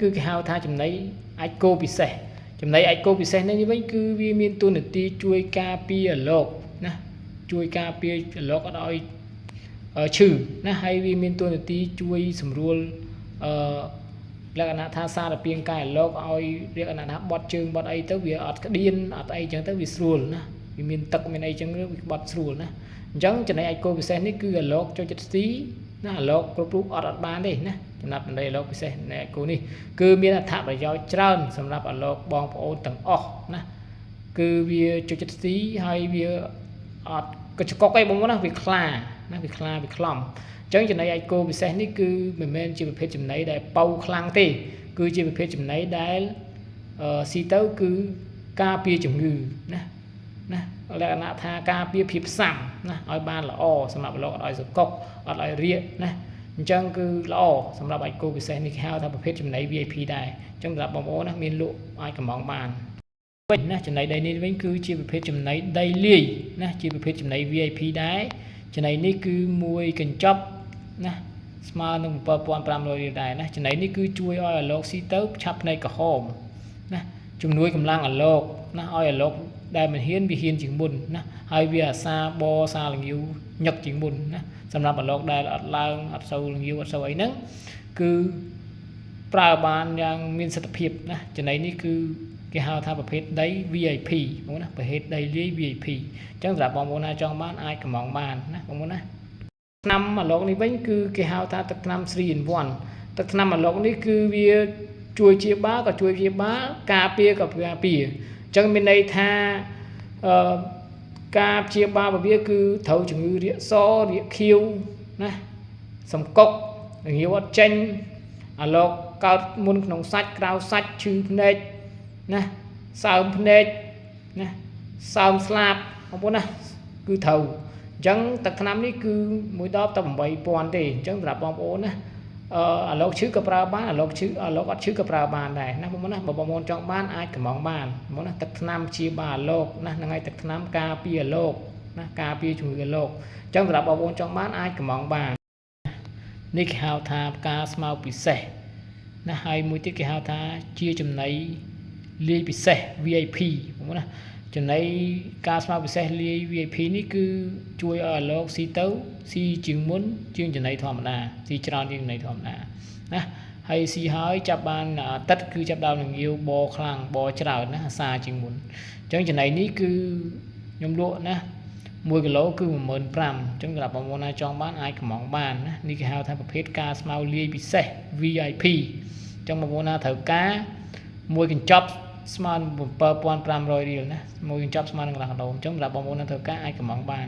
គឺគេហៅថាចំណីអាចគោពិសេសចំណីអាចគោពិសេសនេះវិញគឺវាមានតួនាទីជួយការពារអាឡូកណាជួយការពារអាឡូកអត់ឲ្យឈឺណាហើយវាមានតួនាទីជួយសម្រួលលក្ខណៈថាសារពាង្គកាយអាឡូកឲ្យលក្ខណៈថាបត់ជើងបត់អីទៅវាអត់ក្តៀនអត់អីចឹងទៅវាស្រួលណាវាមានទឹកមានអីចឹងវាបត់ស្រួលណាអញ្ចឹងចំណីអាចគោពិសេសនេះគឺអាឡូកចូលចិត្តស៊ីណាអាឡូកគ្រប់រូបអត់បានទេណាចំណាប់ចំណីអាឡូកពិសេសនៃគូនេះគឺមានអត្ថប្រយោជន៍ច្រើនសម្រាប់អាឡូកបងប្អូនទាំងអស់ណាគឺវាចូលចិត្តស៊ីហើយវាអត់ក៏ឆ្កុកឯងបងប្អូនណាវាខ្លាណាវាខ្លាវាខ្លំអញ្ចឹងចំណីអាចគោពិសេសនេះគឺមិនមែនជាប្រភេទចំណីដែលប៉ៅខ្លាំងទេគឺជាប្រភេទចំណីដែលស៊ីទៅគឺការពារជំងឺណាលក្ខណៈថាការពារភាពផ្សាំណាឲ្យបានល្អសម្រាប់អាឡូកអត់ឲ្យសកុកអត់ឲ្យរាកណាអញ្ចឹងគឺល្អសម្រាប់អាចគោពិសេសនេះគេហៅថាប្រភេទចំណី VIP ដែរអញ្ចឹងសម្រាប់បងប្អូនណាមានលក់អាចកំងបានវិញណាចំណីដីនេះវិញគឺជាប្រភេទចំណីដីលាយណាជាប្រភេទចំណី VIP ដែរចំណីនេះគឺមួយកញ្ចប់ណាស្មើនឹង 7,500 រៀលដែរណាចំណីនេះគឺជួយឲ្យអាឡូកស៊ីទៅឆាប់ភ្នែកក្រហមណាជំនួយកម្លាំងអាឡូកណាឲ្យអាឡូកដែលមិនហ៊ានវាហ៊ានជាងមុនណាហើយវាអាសាបសាលងាវញឹកជាងមុនណាសម្រាប់អាឡូកដែលអត់ឡើងអត់សូវលងាវអត់សូវអីហ្នឹងគឺប្រើបានយ៉ាងមានសិទ្ធិភាពណាចំណីនេះគឺគេហៅថាប្រភេទដី VIP បងប្អូនណាប្រភេទដីលាយ VIP អញ្ចឹងសម្រាប់បងប្អូនណាចង់បានអាចកំងបានណាបងប្អូនណាថ្នាំអាឡូកនេះវិញគឺគេហៅថាទឹកថ្នាំ 3 in 1ទឹកថ្នាំអាឡូកនេះគឺវាជួយព្យាបាលក៏ជួយព្យាបាលការពារក៏ការពារអញ្ចឹងមានន័យថាការព្យាបាលរបស់វាគឺត្រូវជំងឺរាកសរាកខៀវណាសំកុកងាវអត់ចេញអាឡូកកើតមុនក្នុងសាច់ក្រៅសាច់ឈឺភ្នែកណាសើមភ្នែកណាសើមស្លាប់បងប្អូនណាគឺត្រូវអញ្ចឹងទឹកថ្នាំនេះគឺមួយដបតែ 8,000 ទេអញ្ចឹងសម្រាប់បងប្អូនណាអាឡូកឈឺក៏ប្រើបានអាឡូកអត់ឈឺក៏ប្រើបានដែរណាបងប្អូនណាបើបងប្អូនចង់បានអាចកំងបានបងប្អូនណាទឹកថ្នាំព្យាបាលអាឡូកណាហ្នឹងហើយទឹកថ្នាំការពារអាឡូកណាការពារជំងឺអាឡូកអញ្ចឹងសម្រាប់បងប្អូនចង់បានអាចកំងបាននេះគេហៅថាផ្កាស្មៅពិសេសណាហើយមួយទៀតគេហៅថាជាចំណីលាយពិសេស VIP បងប្អូនណាចំណីការស្មៅពិសេសលាយ VIP នេះគឺជួយឲ្យអាឡូកស៊ីទៅស៊ីជាងមុនជាងចំណីធម្មតាស៊ីច្រើនជាងចំណីធម្មតាណាហើយស៊ីហើយចាប់បានទឹកគឺចាប់ដើមនឹងងាវបខ្លាំងបច្រើនណាអាសាជាងមុនអញ្ចឹងចំណីនេះគឺខ្ញុំលក់ណា1គីឡូគឺ 15,000 អញ្ចឹងសម្រាប់បងប្អូនណាចង់បានអាចកំងបានណានេះគេហៅថាប្រភេទការស្មៅលាយពិសេស VIP អញ្ចឹងបងប្អូនណាត្រូវការមួយកញ្ចប់ស្មើនឹង 7,500 រៀលណាមួយកញ្ចប់ស្មើនឹងកន្លះគីឡូអញ្ចឹងសម្រាប់បងប្អូនណាត្រូវការអាចកំងបាន